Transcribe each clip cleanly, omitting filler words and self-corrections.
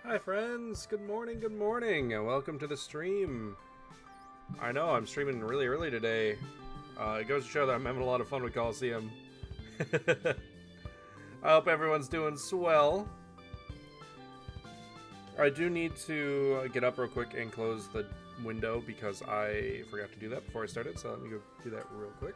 Hi friends, good morning, and welcome to the stream. I know, I'm streaming really early today. It goes to show that I'm having a lot of fun with Colosseum. I hope everyone's doing swell. I do need to get up real quick and close the window because I forgot to do that before I started, so let me go do that real quick.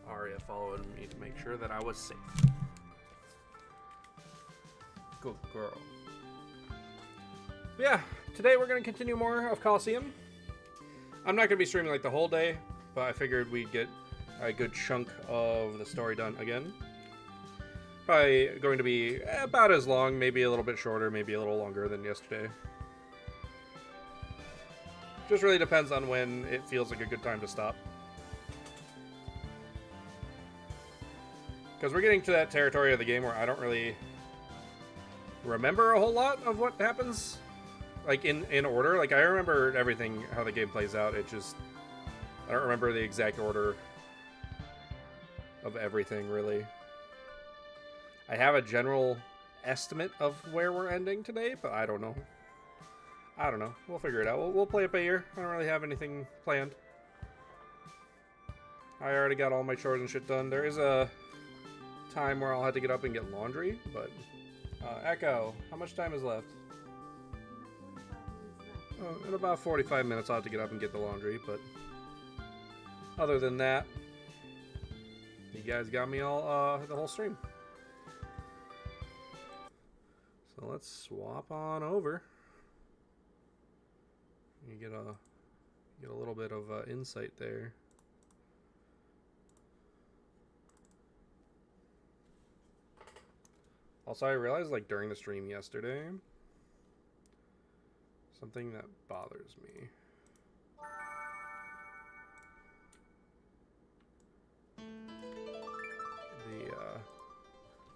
Aria followed me to make sure that I was safe. Good girl. But yeah, today we're going to continue more of Colosseum. I'm not going to be streaming like the whole day, but I figured we'd get a good chunk of the story done again. Probably going to be about as long, maybe a little bit shorter, maybe a little longer than yesterday. Just really depends on when it feels like a good time to stop. Because we're getting to that territory of the game where I don't really remember a whole lot of what happens, like in order. Like I remember everything, how the game plays out. It just, I don't remember the exact order of everything really. I have a general estimate of where we're ending today, but I don't know. I don't know. We'll figure it out. We'll play it by ear. I don't really have anything planned. I already got all my chores and shit done. There is a time where I'll have to get up and get laundry, but... Echo, how much time is left? Oh, in about 45 minutes I'll have to get up and get the laundry, but... Other than that, you guys got me all, the whole stream. So let's swap on over. You get a little bit of insight there. Also, I realized, like, during the stream yesterday, something that bothers me.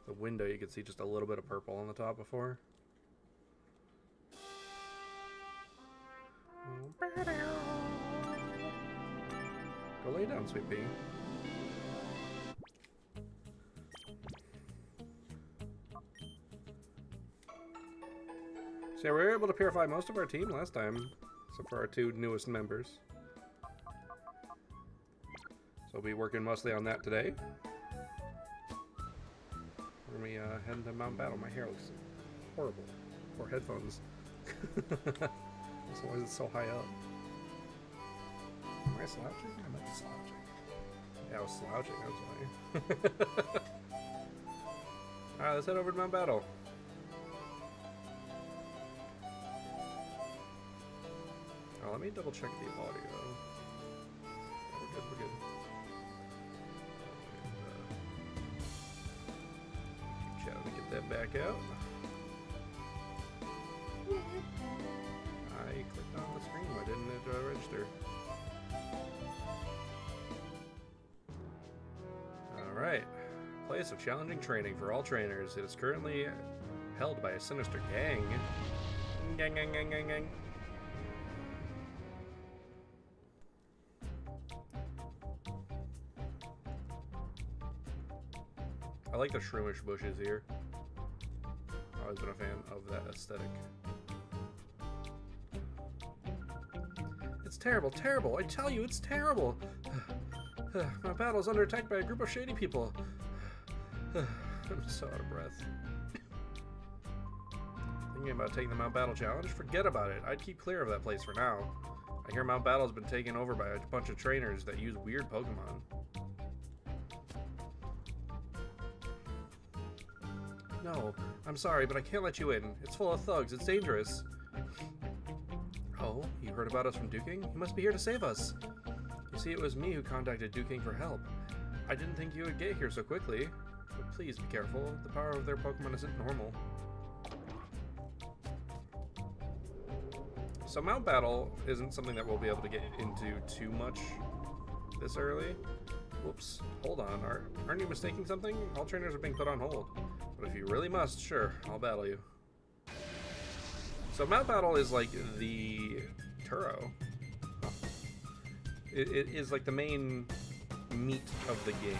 The window, you could see just a little bit of purple on the top before. Go lay down, sweet pea. So yeah, we were able to purify most of our team last time, except for our two newest members. So we'll be working mostly on that today. We're gonna be heading to Mount Battle. My hair looks horrible. Poor headphones. Why is it so high up? Am I slouching? I might be slouching. Yeah, I was slouching, that's why. Alright, let's head over to Mount Battle. Oh, let me double check the audio. Yeah, we're good, we're good. Keep chatting to get that back out. I clicked on the screen, why didn't it register? Alright. Place of challenging training for all trainers. It is currently held by a sinister gang. Gang, gang, gang, gang, gang. I like the shroomish bushes here. I've always been a fan of that aesthetic. It's terrible, terrible. I tell you, it's terrible. My battle is under attack by a group of shady people. I'm so out of breath. Thinking about taking the Mount Battle challenge? Forget about it. I'd keep clear of that place for now. I hear Mount Battle's been taken over by a bunch of trainers that use weird Pokemon. No, I'm sorry, but I can't let you in. It's full of thugs. It's dangerous. Oh, you heard about us from Duking? You must be here to save us. You see, it was me who contacted Duking for help. I didn't think you would get here so quickly. But please be careful. The power of their Pokemon isn't normal. So Mount Battle isn't something that we'll be able to get into too much this early. Whoops. Hold on. Aren't you mistaking something? All trainers are being put on hold. But if you really must, sure, I'll battle you. So Mount Battle is like the Turo. Oh. It is like the main meat of the game.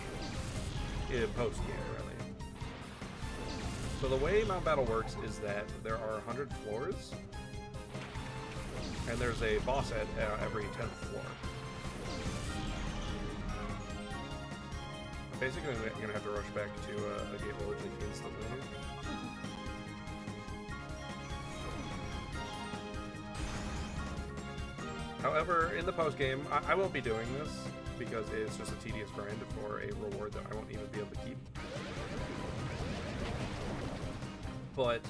Post-game, really. So the way Mount Battle works is that there are 100 floors. And there's a boss at every 10th floor. Basically, I'm going to have to rush back to a gate village instantly. However, in the post-game, I won't be doing this because it's just a tedious grind for a reward that I won't even be able to keep. But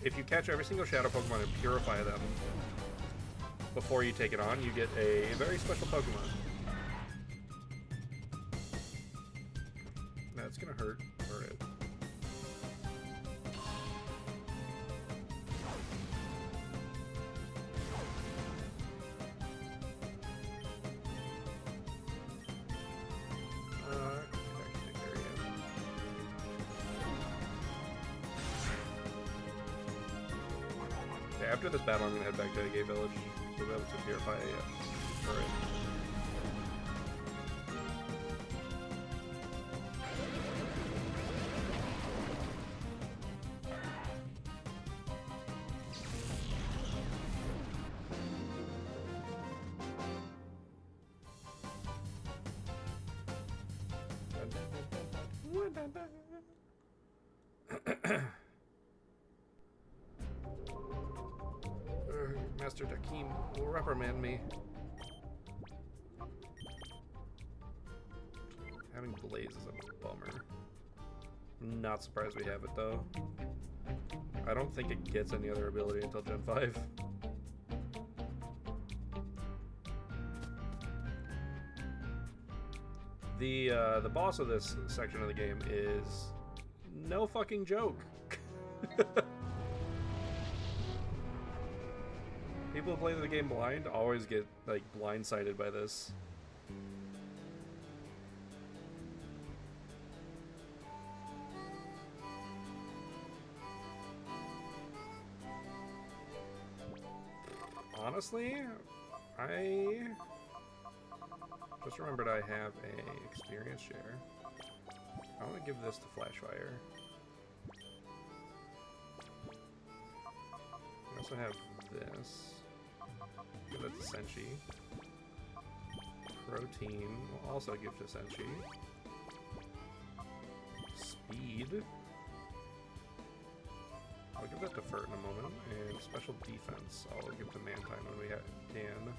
if you catch every single Shadow Pokemon and purify them before you take it on, you get a very special Pokemon. That's gonna hurt it. Okay, after this battle, I'm gonna head back to the Gate Village to be able to purify for it. Master Dakim will reprimand me. Having Blaze is a bummer. I'm not surprised we have it though. I don't think it gets any other ability until Gen 5. The boss of this section of the game is no fucking joke. People who play the game blind always get like blindsided by this. Honestly, I just remembered I have a experience share. I want to give this to Flashfire. I also have this. Give that to Senshi. Protein will also give to Senshi. Speed. I'll give that to Furt in a moment. And special defense, I'll give to Mantine when we can.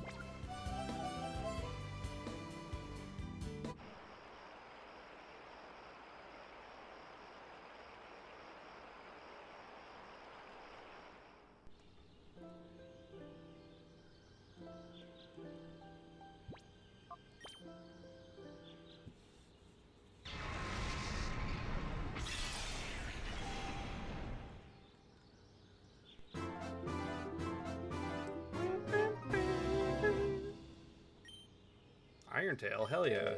Iron Tail, hell yeah.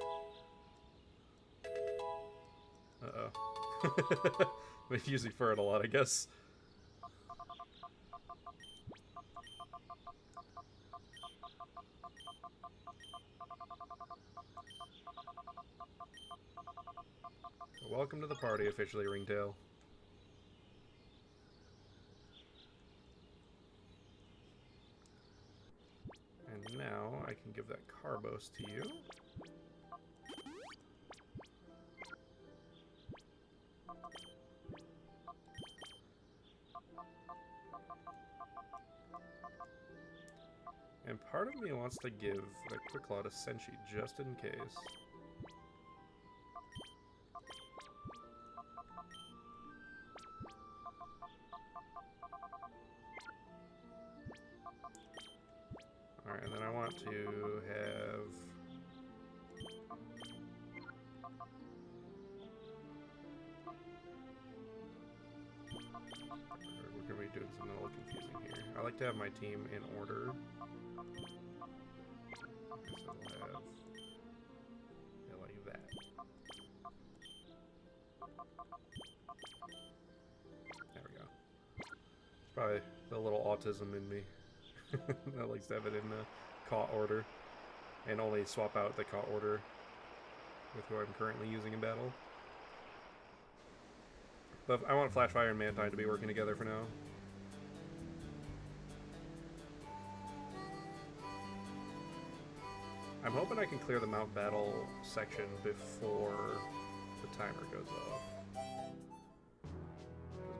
Uh-oh. Been using Furt a lot, I guess. Welcome to the party, officially, Ringtail. And now I can give that Carbos to you. And part of me wants to give the Quick Claw to Senshi just in case. Alright, and then I want to have... We're going to be doing something a little confusing here. I like to have my team in order. I guess I'll have... Yeah, like that. There we go. It's probably the little autism in me. That likes to have it in the caught order. And only swap out the caught order with who I'm currently using in battle. But I want Flashfire and Mantine to be working together for now. I'm hoping I can clear the Mount Battle section before the timer goes off.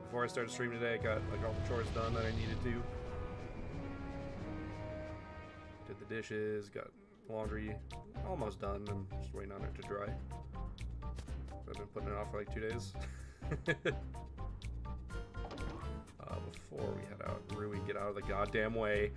Before I started streaming today, I got like all the chores done that I needed to. Did the dishes, got laundry almost done. I'm just waiting on it to dry. I've been putting it off for like 2 days. Before we head out, Rui, get out of the goddamn way.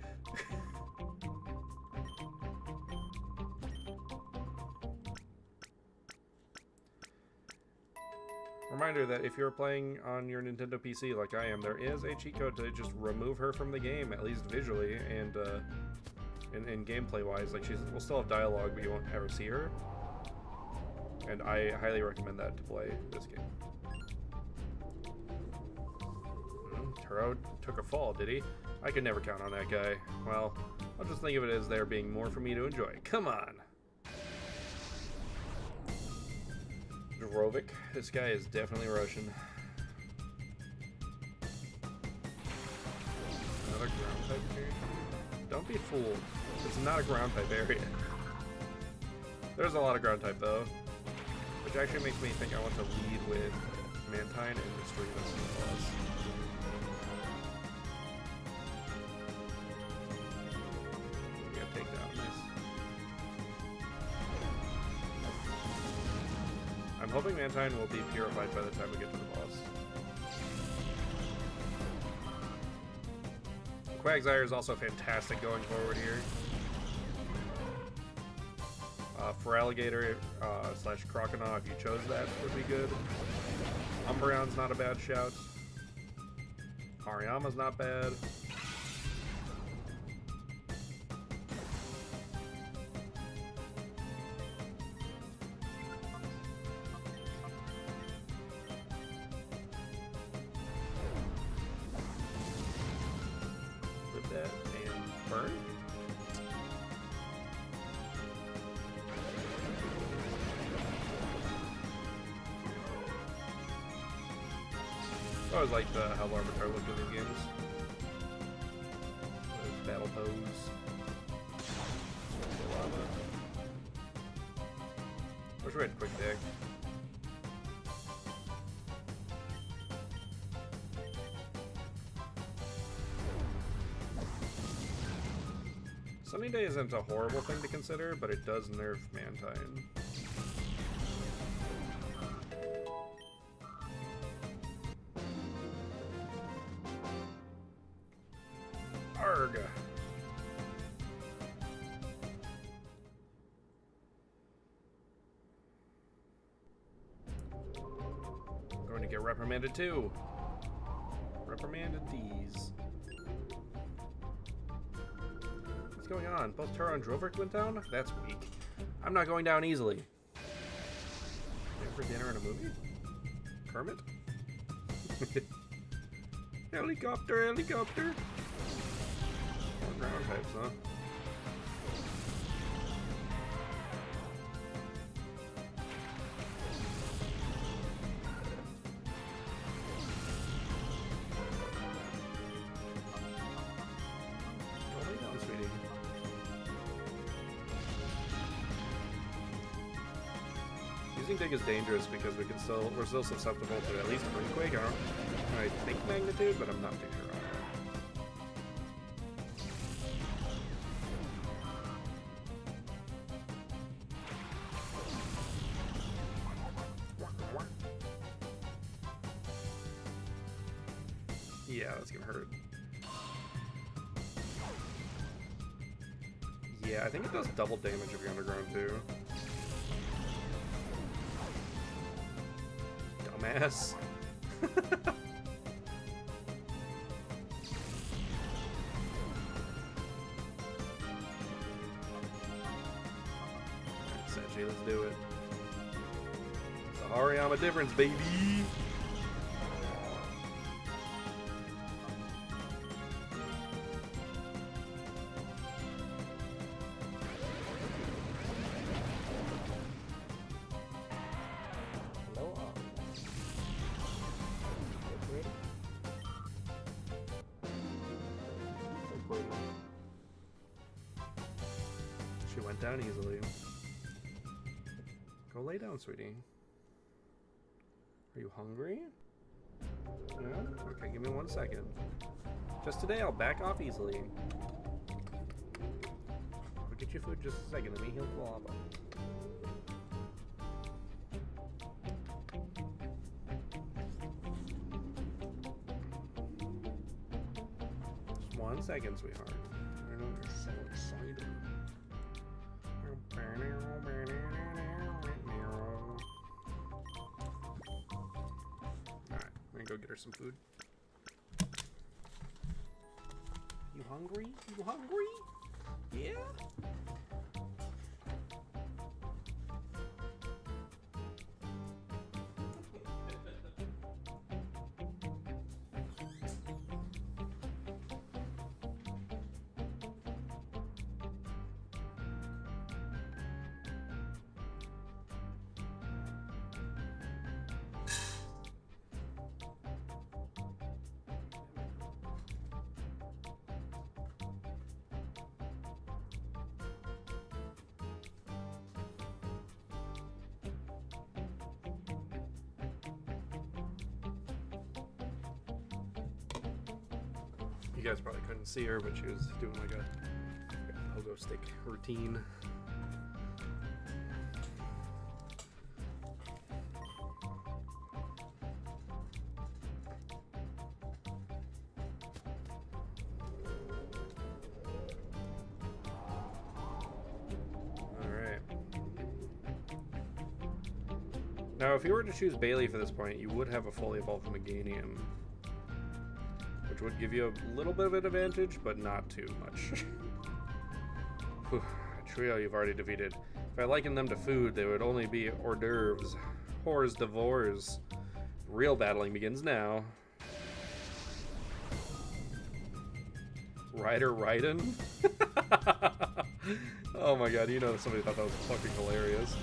Reminder that if you're playing on your Nintendo PC like I am, there is a cheat code to just remove her from the game, at least visually, and in gameplay wise. Like, we'll still have dialogue, but you won't ever see her. And I highly recommend that to play this game. Turo took a fall, did he? I could never count on that guy. Well, I'll just think of it as there being more for me to enjoy. Come on! Drovic. This guy is definitely Russian. Another ground type area? Don't be fooled. It's not a ground type area. There's a lot of ground type though. Which actually makes me think I want to lead with Mantine and Mystery as the boss. We got takedown, nice. I'm hoping Mantine will be purified by the time we get to the boss. Quagsire is also fantastic going forward here. Feraligatr slash Croconaw, if you chose that, would be good. Umbreon's not a bad shout. Hariyama's not bad. Flip that and burn. I always like how Larvitar looked in these games. Those battle pose. Lava. Wish we had quick deck. Sunny Day isn't a horrible thing to consider, but it does nerf Mantine. Arg. I'm going to get reprimanded too. Reprimanded these. What's going on? Both Taro and Drovert went down? That's weak. I'm not going down easily. There for dinner and a movie? Kermit? Helicopter, helicopter! Ground types, huh? Go lay down, sweetie. Using Dig is dangerous because we're still susceptible to at least Earthquake. I think Magnitude, but I'm not too sure on that. Yeah, that's gonna hurt. Yeah, I think it does double damage if you're underground too. Dumbass. Essentially, let's do it. It's the Hariyama difference, baby! She went down easily. Go lay down, sweetie. Are you hungry? Yeah? Okay, give me 1 second. Just today, I'll back off easily. I'll get you food just a second. Let me heal the lava. Just 1 second, sweetheart. I know you're so excited. Alright, I'm gonna go get her some food. You hungry? You hungry? Yeah? You guys probably couldn't see her, but she was doing like a pogo stick routine. Now, if you were to choose Bailey for this point, you would have a fully evolved Meganium, which would give you a little bit of an advantage, but not too much. Whew, a trio you've already defeated. If I likened them to food, they would only be hors d'oeuvres. Hors d'oeuvres. Real battling begins now. Ryder Raiden? Oh my god, you know somebody thought that was fucking hilarious.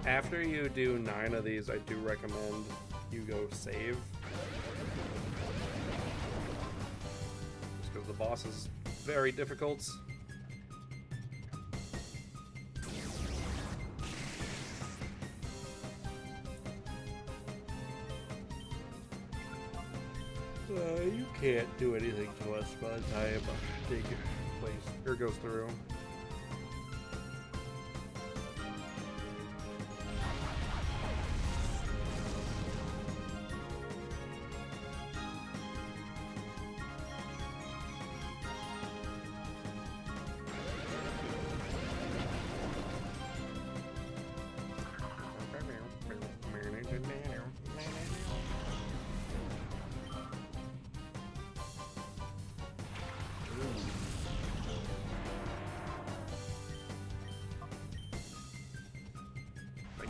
After you do 9 of these, I do recommend you go save. Just because the boss is very difficult. You can't do anything to us by the time Dig plays or goes through.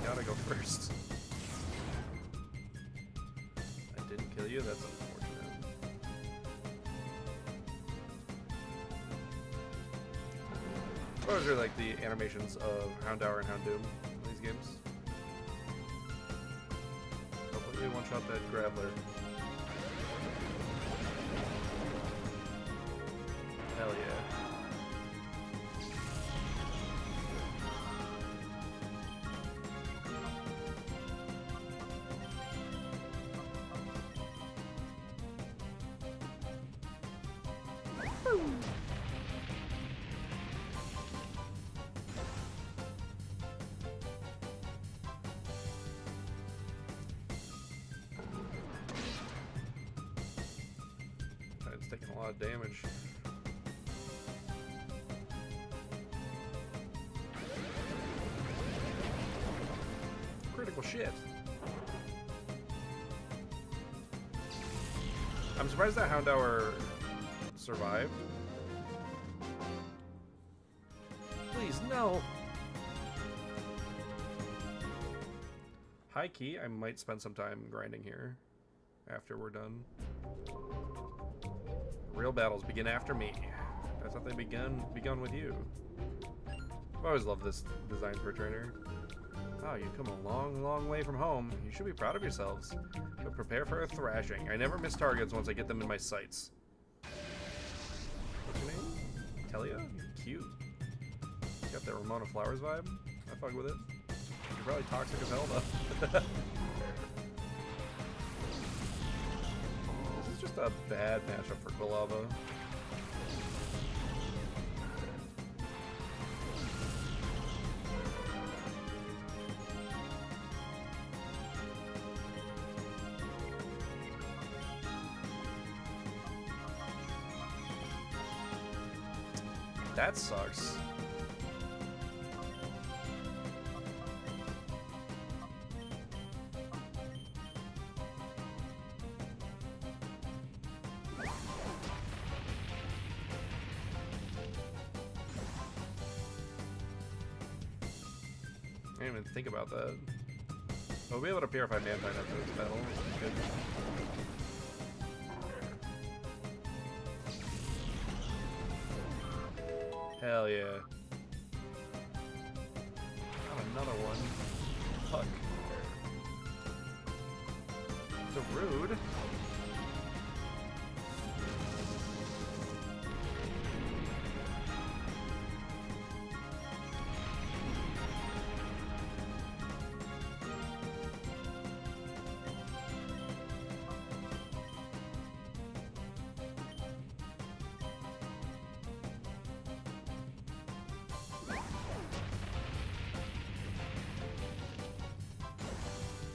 Gotta go first. I didn't kill you, that's unfortunate. Those are like the animations of Houndour and Houndoom in these games. Hopefully we one-shot that Graveler. Hell yeah. It's taking a lot of damage. Critical shit. I'm surprised that Houndour survived. Please, no. High key, I might spend some time grinding here after we're done. Real battles begin after me. I thought they begun with you. I've always loved this design for a trainer. Oh, you've come a long, long way from home. You should be proud of yourselves. But prepare for a thrashing. I never miss targets once I get them in my sights. What's your name? Telia? Cute. Got that Ramona Flowers vibe. I fuck with it. You're probably toxic as hell though. This is just a bad matchup for Golava. That sucks. I didn't even think about that. We'll be able to purify Mantine after this battle. Good. Hell yeah. Not another one. Fuck. So rude.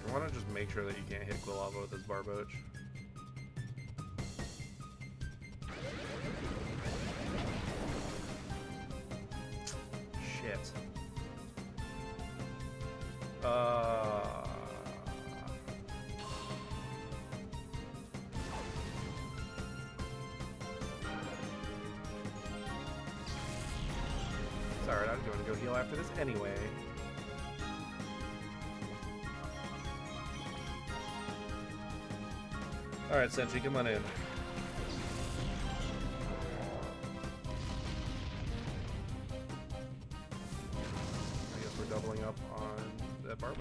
I want to just make sure that you can't hit Quilava with this Barboach. Shit. Sorry, I was going to go heal after this anyway. Alright, Senshi, come on in. I guess we're doubling up on that Barboach.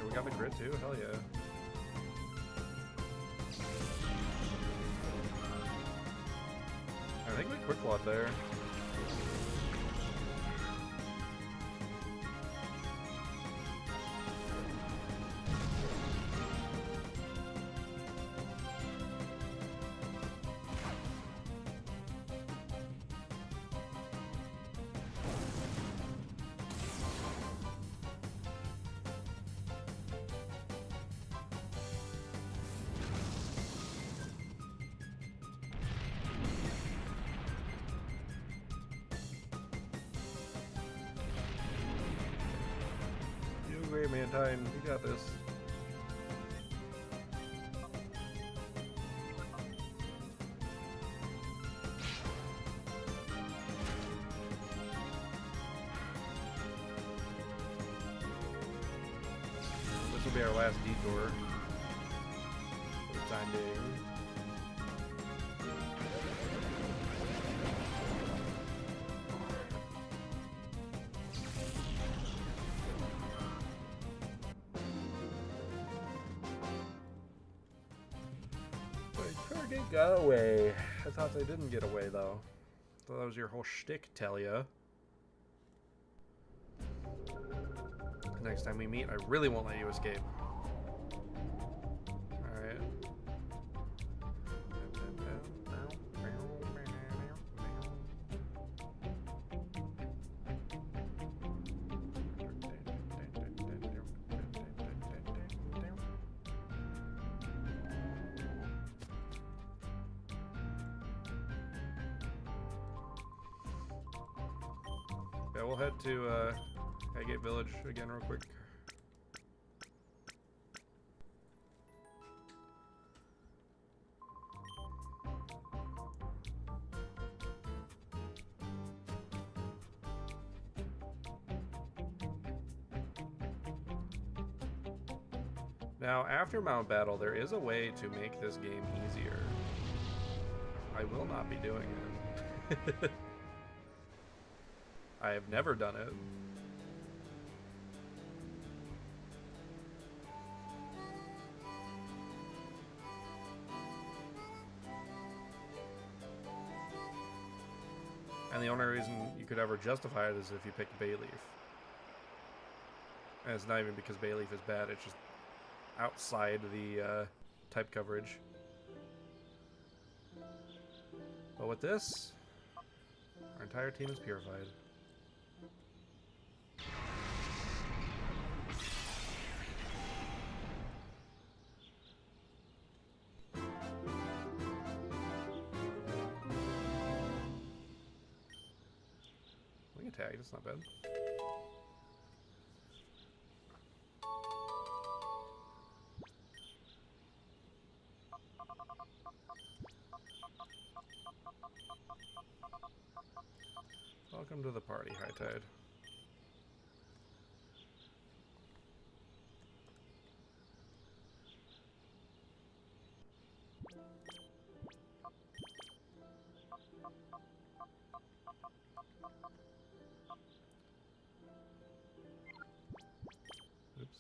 We got the grid too? Hell yeah. I think we quick clawed there. Great, Mantine. You got this. This will be our last detour for the time being. Target got away. I thought they didn't get away though. So that was your whole shtick, Talia. Next time we meet, I really won't let you escape. Alright. Yeah, we'll head to Highgate Village again real quick. Now, after Mount Battle, there is a way to make this game easier. I will not be doing it. I have never done it. And the only reason you could ever justify it is if you picked Bayleaf. And it's not even because Bayleaf is bad, it's just outside the type coverage. But with this, our entire team is purified. Wing attack, that's not bad. be high tide. Oops.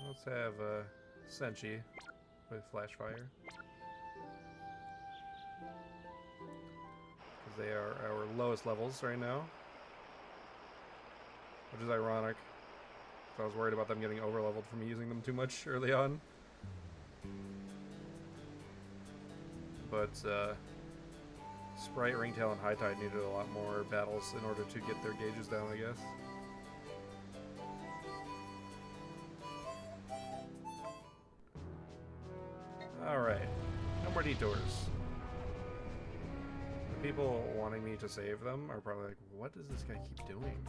Let's have Senshi with Flash Fire. Because they are our lowest levels right now. Which is ironic. So I was worried about them getting overleveled from using them too much early on. But Sprite, Ringtail, and High Tide needed a lot more battles in order to get their gauges down, I guess. Alright. No more detours. The people wanting me to save them are probably like, what does this guy keep doing?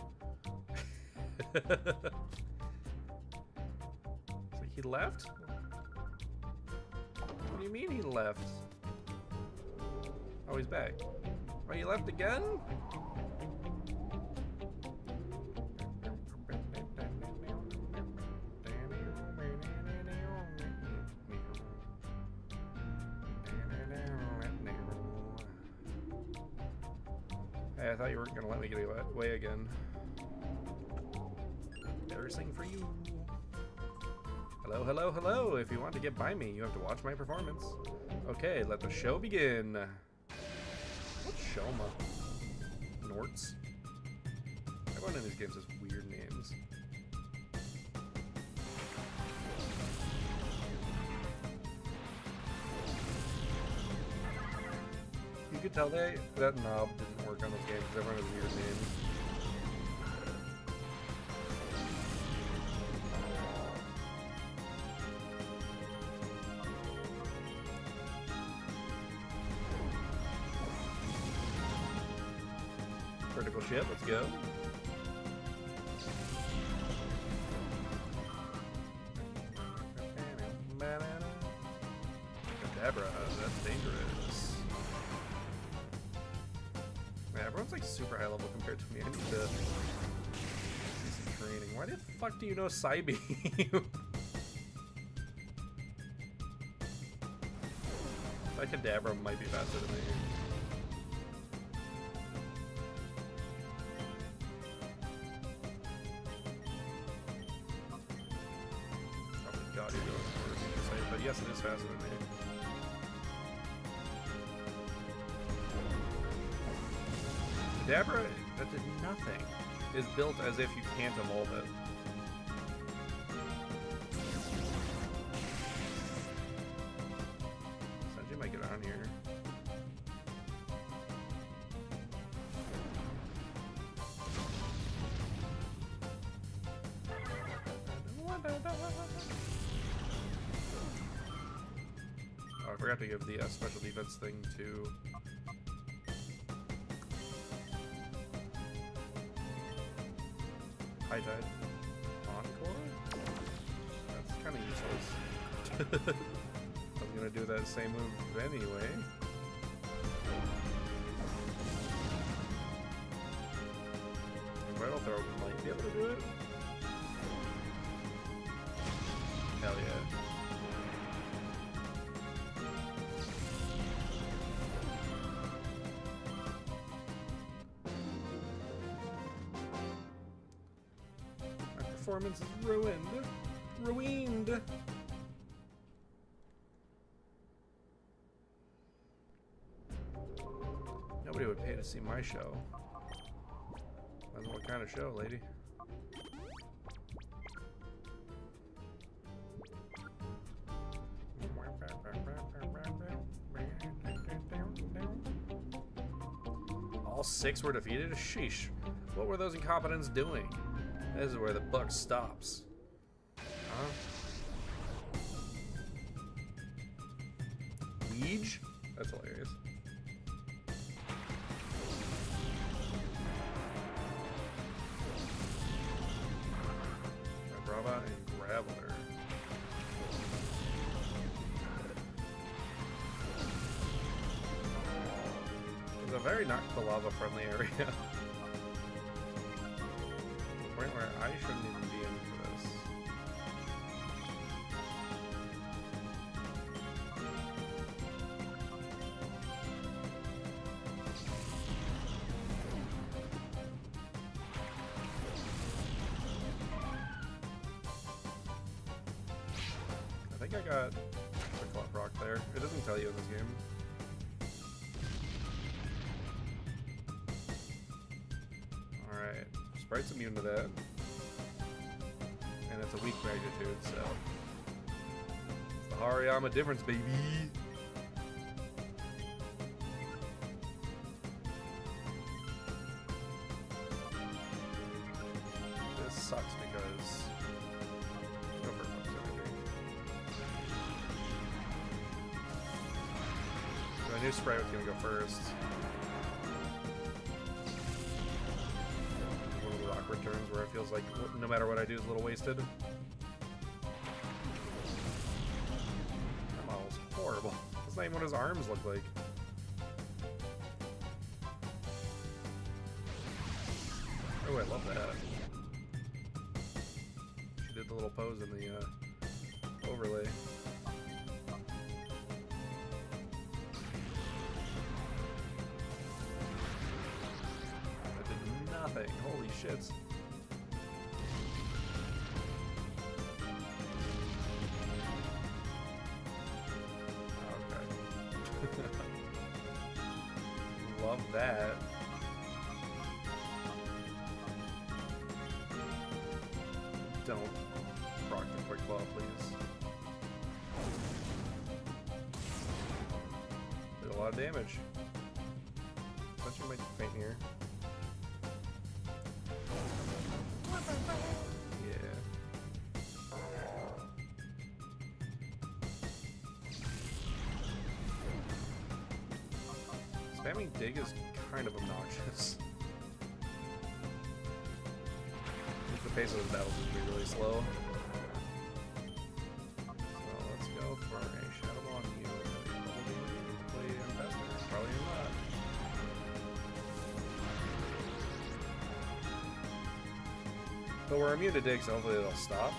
It's like, he left? What do you mean he left? Oh, he's back. Oh, he left again? Hey, I thought you weren't gonna let me get away again. Embarrassing for you. Hello, hello, hello. If you want to get by me, you have to watch my performance. Okay, let the show begin. What's Shoma? Norts? Everyone in these games has weird names. You could tell that knob didn't work on those games because everyone has weird names. Critical ship, let's go. Kadabra, that's dangerous. Man, everyone's like super high level compared to me. I need to see some training. Why the fuck do you know Psybeam? That Kadabra might be faster than me. God, you're going forward, but yes, it is faster than me. Kadabra, that did nothing, is built as if you can't evolve it. Senji might get on here. Oh, I forgot to give the special defense thing to... High Tide. Encore? That's kind of useless. I was gonna do that same move anyway. Vital Throw might be able to do it. Hell yeah. Performance is ruined. Ruined. Nobody would pay to see my show. Depends on what kind of show, lady. All 6 were defeated? Sheesh. What were those incompetents doing? This is where the buck stops. Huh? Liege? That's hilarious. Brava and Graveler. It's a very already knocked the lava-friendly area. To the point where I shouldn't even be in for this. I think I got a Clop Rock there. It doesn't tell you in this game. Alright, Sprite's immune to that. And it's a weak magnitude, so... It's the Hariyama difference, baby! This sucks because... Go for it. I knew Sprite was gonna go first. One of the awkward turns where it feels like no matter what I do is a little wasted. That model's horrible. That's not even what his arms look like. Oh, I love that. She did the little pose in the overlay. Nothing. Holy shits. Okay. Love that. Don't proc the quick claw, please. Did a lot of damage. Especially my faint here. Spamming dig is kind of obnoxious. The pace of the battles is be really slow. So let's go for a Shadow Ball on you. Probably faster. Probably not. But we're immune to dig, so hopefully it'll stop.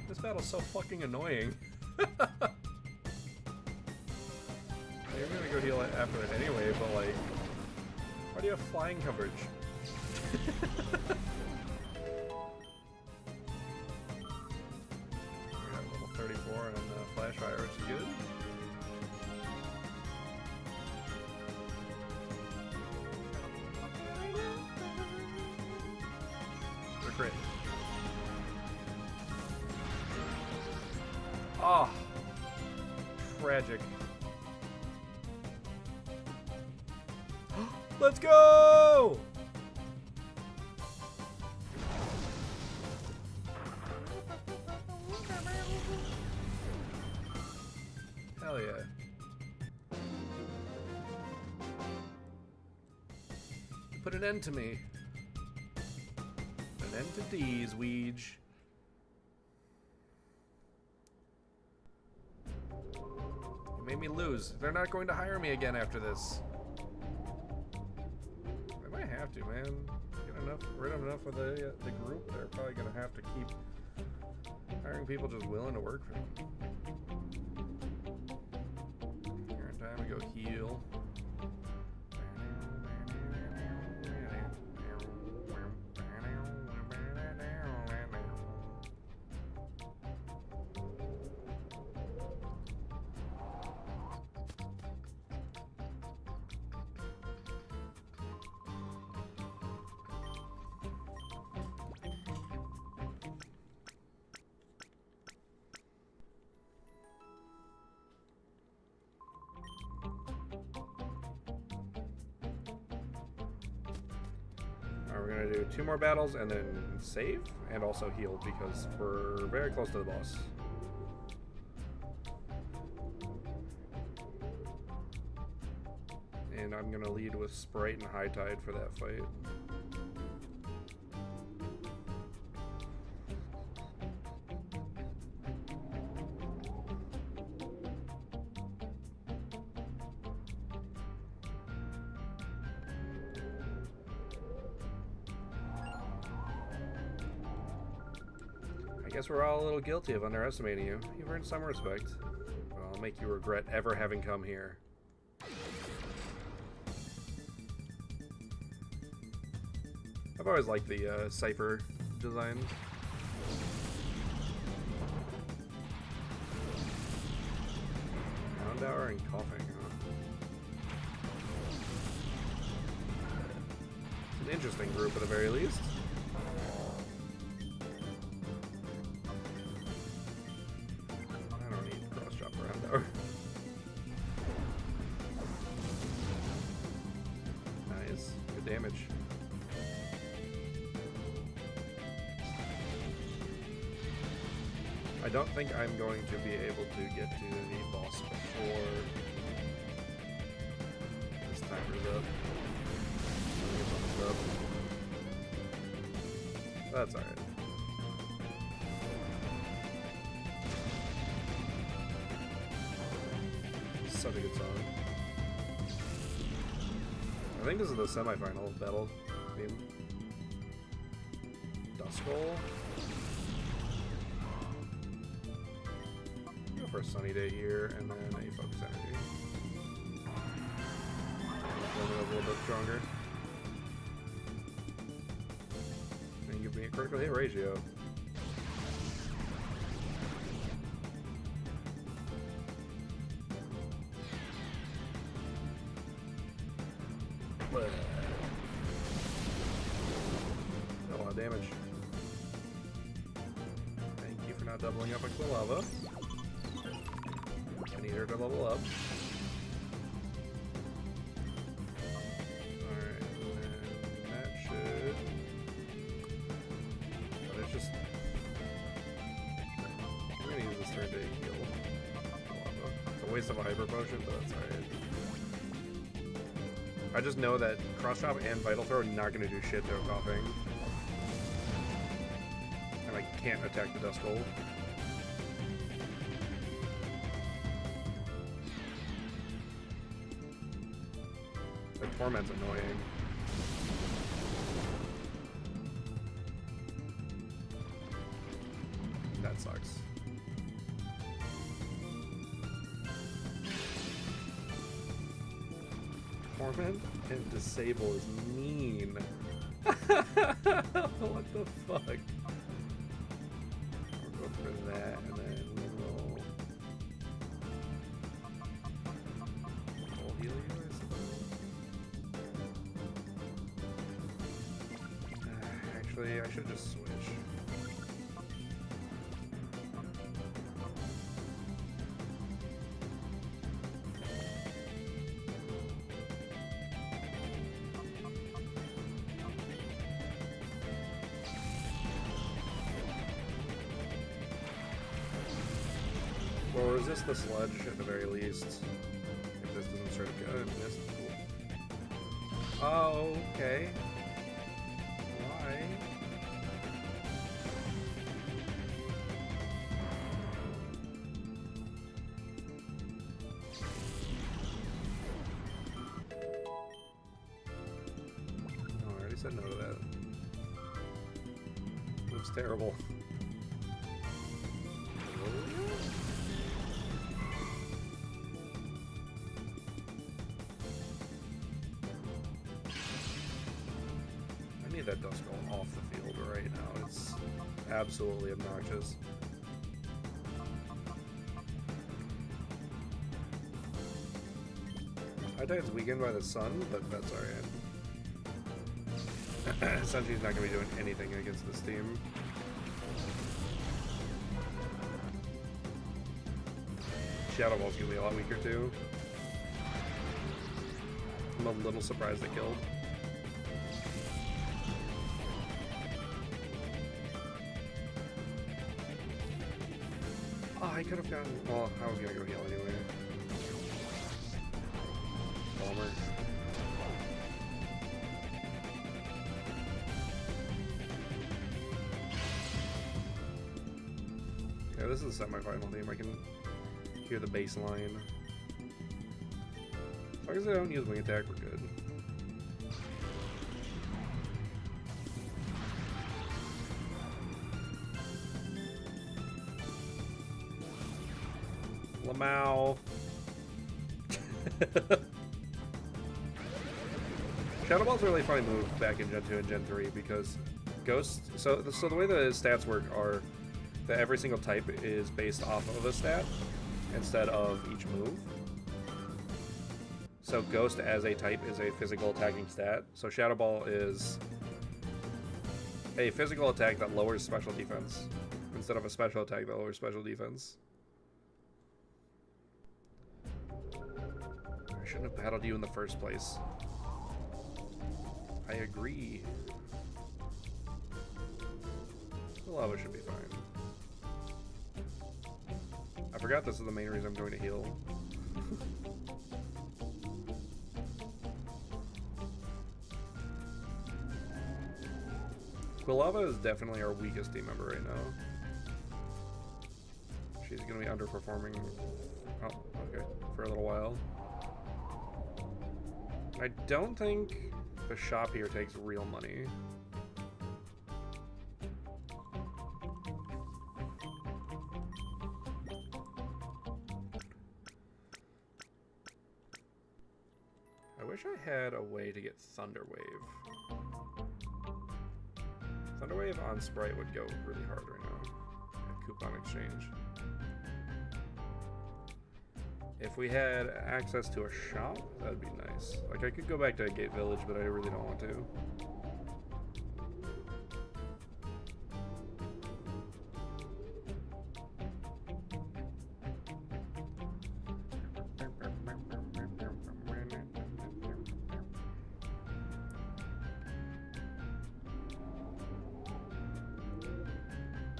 This battle's so fucking annoying. You're gonna go heal after it anyway, but like, why do you have flying coverage? We got level 34 and Flash Fire, which is good. They're great. Oh, tragic. Let's go! Hell yeah. You put an end to me. An end to D's, Weege. Made me lose. They're not going to hire me again after this. They might have to, man. Get rid of enough of the group. They're probably gonna have to keep hiring people just willing to work for them. Here in time to go heal. We're gonna do 2 more battles and then save and also heal because we're very close to the boss. and I'm gonna lead with Sprite and High Tide for that fight. I guess we're all a little guilty of underestimating you. You've earned some respect. Well, I'll make you regret ever having come here. I've always liked the Cypher design. Pound hour and coughing, huh? It's an interesting group at the very least. I don't need cross chop around hour. Nice. Good damage. I don't think I'm going to be able to get to the boss before this timer's up. I think it's almost up. That's alright. Such a good song. I think this is the semifinal battle theme. Duskull. Go for a sunny day here, and then a focus energy. Build it up a little bit stronger. And give me a critical hit ratio. A lot of damage. Thank you for not doubling up on Quilava. I need her to level up. Alright, and then that should... But it's just... I'm gonna use this turn to heal Quilava. It's a waste of a hyper potion, but that's alright. I just know that Cross Chop and Vital Throw are not going to do shit to coughing. And I can't attack the Duskull. The Torment's annoying. That sucks. Torment and Disable is mean. What the fuck? We'll go for that, and then we will... Full heal you, I suppose? Actually, I should just switch. We'll resist the sludge at the very least. If this doesn't start to go, I missed. Cool. Oh, okay. Why? Oh, I already said no to that. Looks terrible. That Duskull off the field right now. It's absolutely obnoxious. High-Tide's weakened by the sun, but that's alright. Sanji's not going to be doing anything against this team. Shadow Ball's going to be a lot weaker too. I'm a little surprised they killed. I could have gotten... Well, I was gonna go heal anyway. Bummer. this is the semi-final theme. I can hear the bass line. As long as I don't use wing attack, we're good. Lamau. Shadow Ball's a really funny move back in Gen 2 and Gen 3 because Ghost... So the way the stats work are that every single type is based off of a stat instead of each move. So Ghost as a type is a physical attacking stat. So Shadow Ball is a physical attack that lowers special defense instead of a special attack that lowers special defense. I shouldn't have battled you in the first place. I agree. The lava should be fine. I forgot this is the main reason I'm going to heal. Quilava is definitely our weakest team member right now. She's going to be underperforming, oh, okay, for a little while. I don't think the shop here takes real money. I wish I had a way to get Thunderwave. Thunderwave on Sprite would go really hard right now. Coupon exchange. If we had access to a shop, that'd be nice. Like, I could go back to Gate Village, but I really don't want to.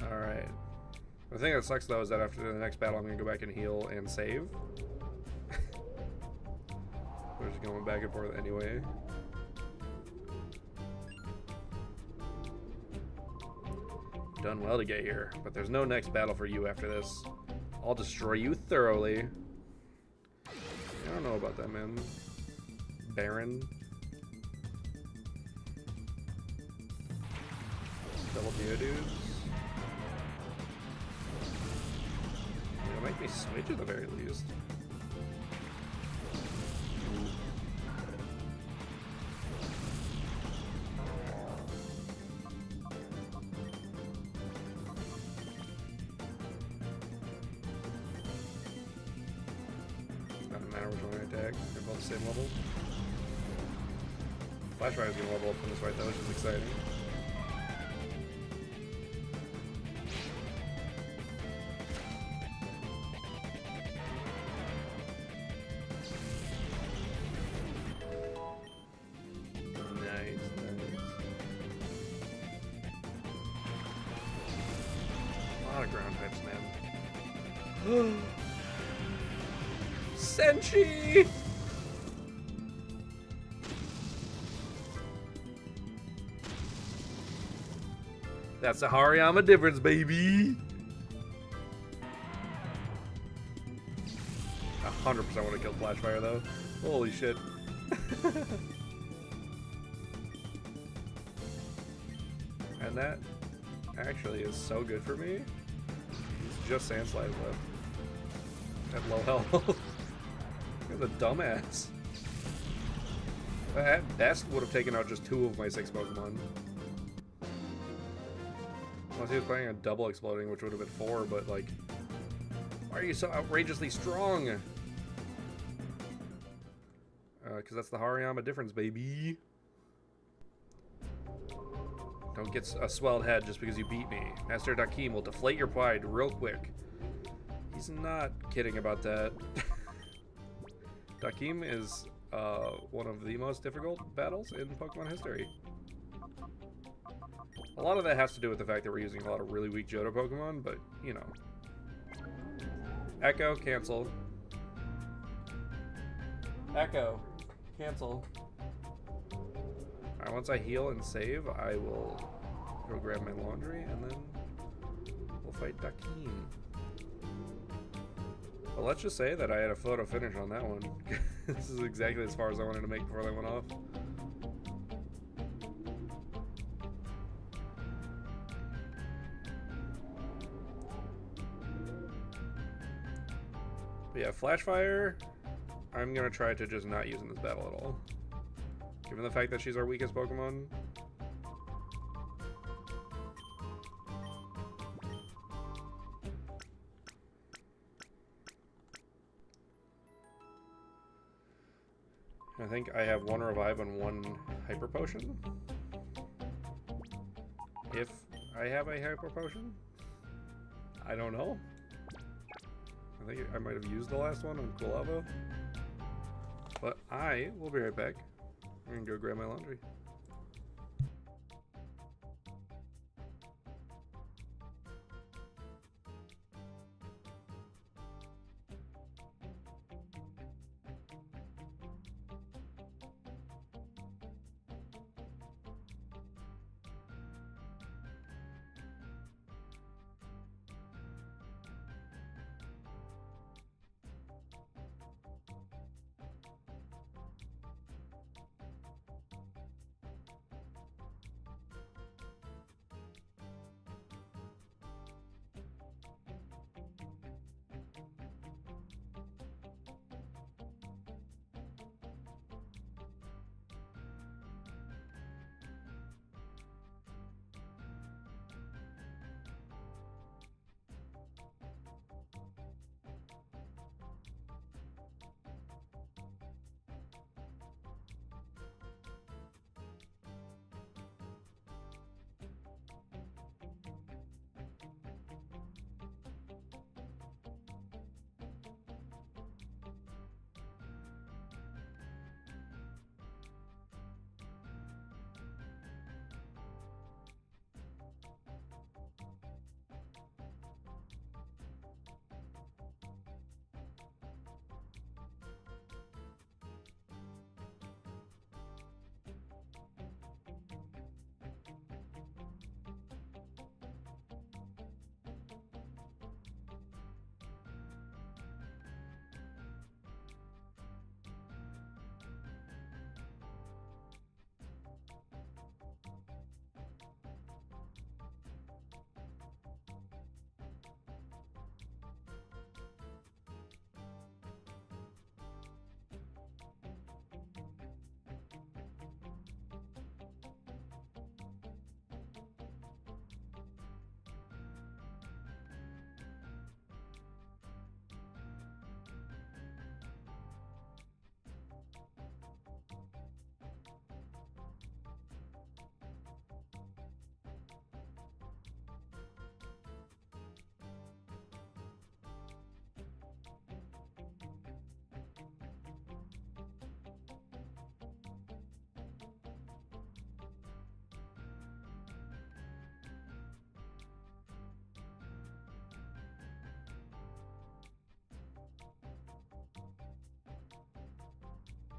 Alright. The thing that sucks, though, is that after the next battle, I'm going to go back and heal and save. We're just going back and forth anyway. Done well to get here, but there's no next battle for you after this. I'll destroy you thoroughly. I don't know about that, man. Baron. Double Geodudes. It'll make me switch at the very least. Doesn't matter which one I attack, they're both the same level. Flash Fire is going to level up from this right though, which is exciting. Senshi! That's the Hariyama difference, baby! 100% would have killed Flashfire, though. Holy shit. And that actually is so good for me. It's just Sandslide left. At low health. He's a dumbass. At best, would have taken out just 2 of my 6 Pokemon. Unless he was playing a double exploding, which would have been 4, but like... Why are you so outrageously strong? Because that's the Hariyama difference, baby. Don't get a swelled head just because you beat me. Master Dakeem will deflate your pride real quick. He's not kidding about that. Dakeem is one of the most difficult battles in Pokemon history. A lot of that has to do with the fact that we're using a lot of really weak Johto Pokemon, but, you know. Echo, cancel. Echo, cancel. Alright, once I heal and save, I will go grab my laundry, and then we'll fight Dakeem. But let's just say that I had a photo finish on that one. This is exactly as far as I wanted to make before they went off. But yeah, Flash Fire, I'm going to try to just not use in this battle at all. Given the fact that she's our weakest Pokemon. I think I have one Revive and one Hyper Potion. If I have a Hyper Potion. I don't know. I think I might have used the last one on Kulava. But I will be right back. I'm gonna go grab my laundry.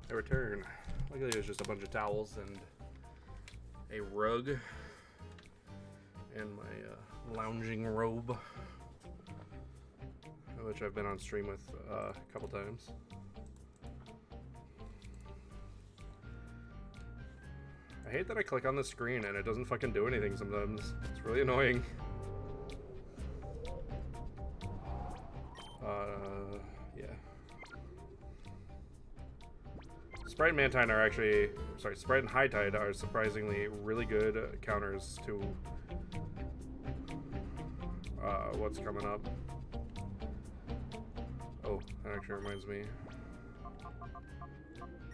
I return. Luckily, it was just a bunch of towels and a rug and my lounging robe, which I've been on stream with a couple times. I hate that I click on the screen and it doesn't fucking do anything sometimes. It's really annoying. Yeah. Sprite and Mantine are actually, sorry, Sprite and High Tide are surprisingly really good counters to what's coming up. Oh, that actually reminds me.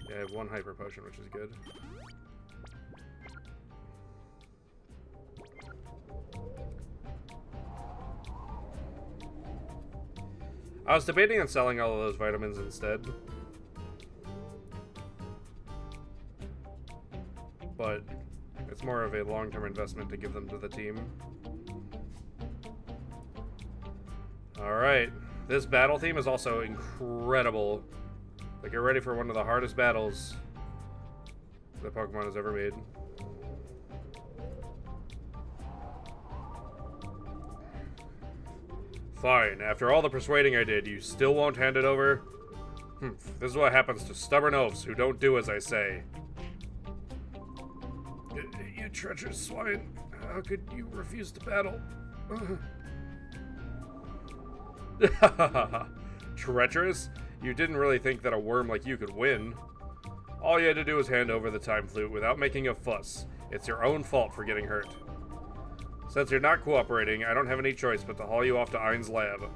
Yeah, I have one Hyper Potion, which is good. I was debating on selling all of those vitamins instead. But it's more of a long-term investment to give them to the team. Alright, this battle theme is also incredible. Like, get ready for one of the hardest battles that Pokemon has ever made. Fine, after all the persuading I did, you still won't hand it over? This is what happens to stubborn oafs who don't do as I say. You treacherous swine. How could you refuse to battle? Treacherous? You didn't really think that a worm like you could win. All you had to do was hand over the time flute without making a fuss. It's your own fault for getting hurt. Since you're not cooperating, I don't have any choice but to haul you off to Ein's lab.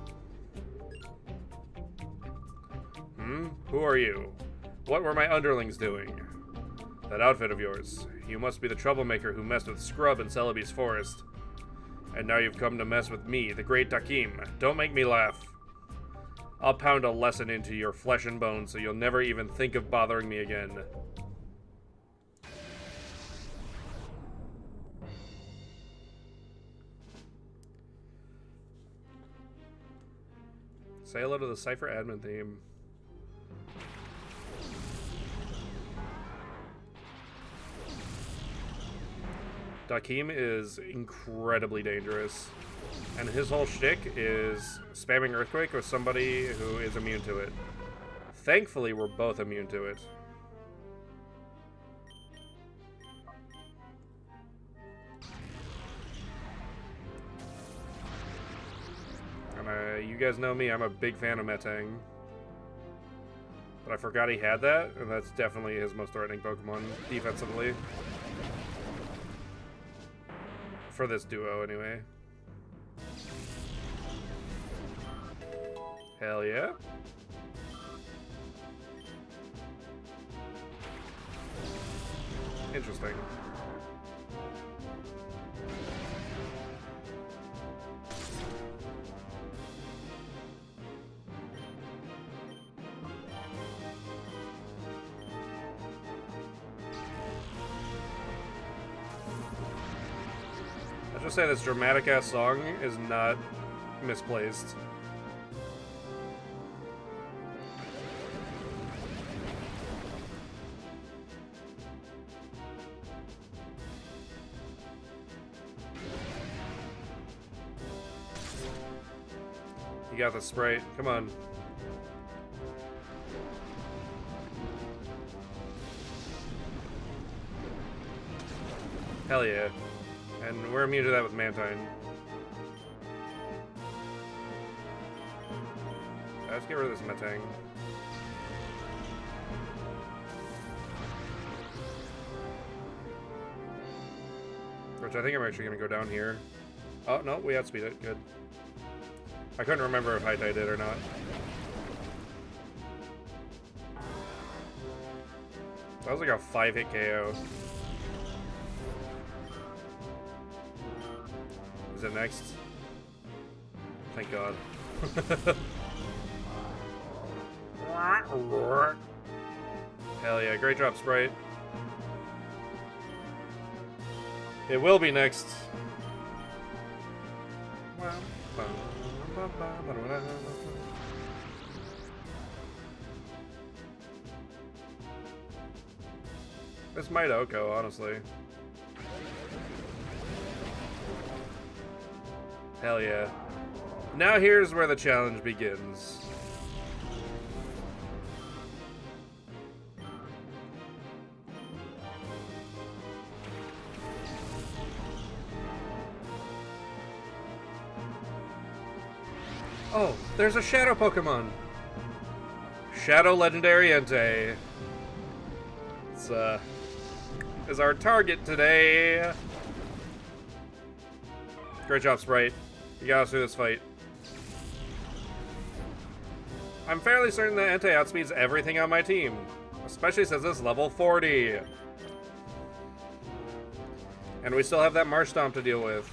Who are you? What were my underlings doing? That outfit of yours. You must be the troublemaker who messed with Scrub in Celebi's forest. And now you've come to mess with me, the great Dakim. Don't make me laugh. I'll pound a lesson into your flesh and bones so you'll never even think of bothering me again. Say hello to the Cypher admin theme. Dakim is incredibly dangerous. And his whole shtick is spamming Earthquake with somebody who is immune to it. Thankfully, we're both immune to it. And you guys know me, I'm a big fan of Metang. But I forgot he had that, and that's definitely his most threatening Pokemon defensively. For this duo, anyway. Hell yeah. Interesting. I'll just say this dramatic-ass song is not misplaced. You got the Sprite. Come on. Hell yeah. And we're immune to that with Mantine. Let's get rid of this Metang. Which I think I'm actually going to go down here. Oh, no, we outspeed it. Good. I couldn't remember if High Tide did or not. That was like a 5-hit KO. Is it next? Thank God. Hell yeah, great job, Sprite. It will be next. This might Oko, honestly. Hell yeah. Now here's where the challenge begins. Oh, there's a Shadow Pokemon! Shadow Legendary Entei. It's, is our target today. Great job, Sprite. You got us through this fight. I'm fairly certain that Entei outspeeds everything on my team, especially since it's level 40. And we still have that Marsh Stomp to deal with.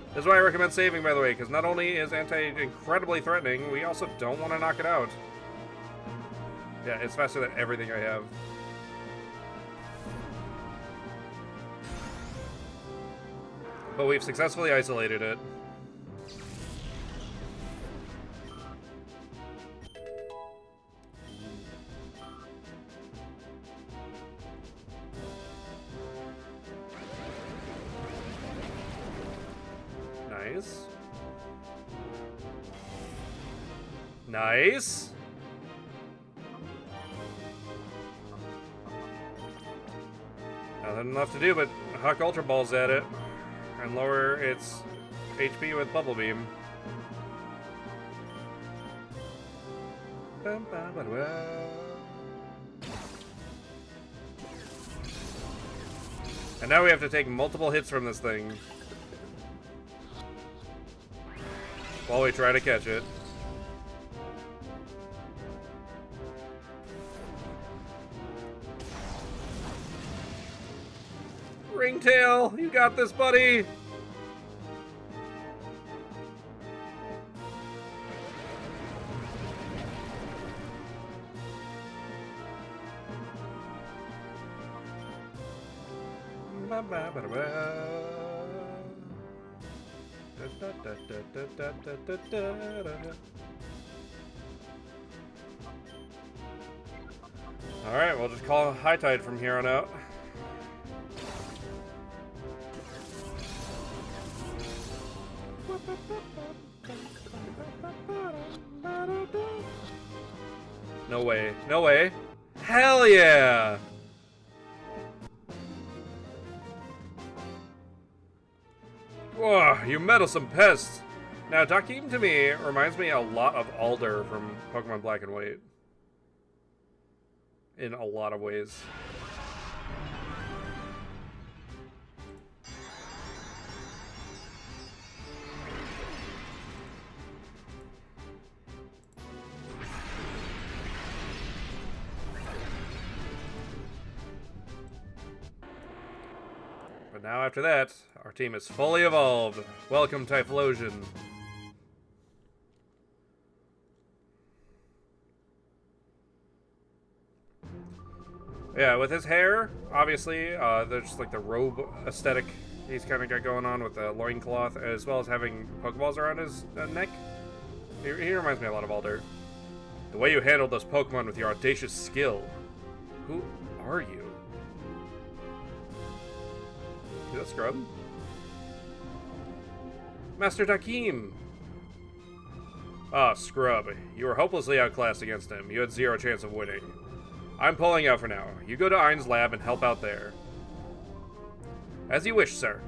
This is why I recommend saving, by the way, because not only is Entei incredibly threatening, we also don't want to knock it out. Yeah, it's faster than everything I have. But we've successfully isolated it. Nice. Nice. Nothing left to do but huck Ultra Balls at it and lower its HP with Bubble Beam. And now we have to take multiple hits from this thing while we try to catch it. Ringtail, you got this, buddy! Alright, we'll just call High Tide from here on out. No way. No way. Hell yeah! Whoa, you meddlesome pest! Now, Dakim to me reminds me a lot of Alder from Pokemon Black and White. In a lot of ways. But now after that, our team is fully evolved. Welcome, Typhlosion. Yeah, with his hair, obviously, there's just like the robe aesthetic he's kind of got going on with the loincloth, as well as having Pokeballs around his neck. He reminds me a lot of Alder. The way you handled those Pokemon with your audacious skill. Who are you? Is that Scrub? Master Dakim! Ah, Scrub. You were hopelessly outclassed against him. You had zero chance of winning. I'm pulling out for now. You go to Ein's lab and help out there. As you wish, sir.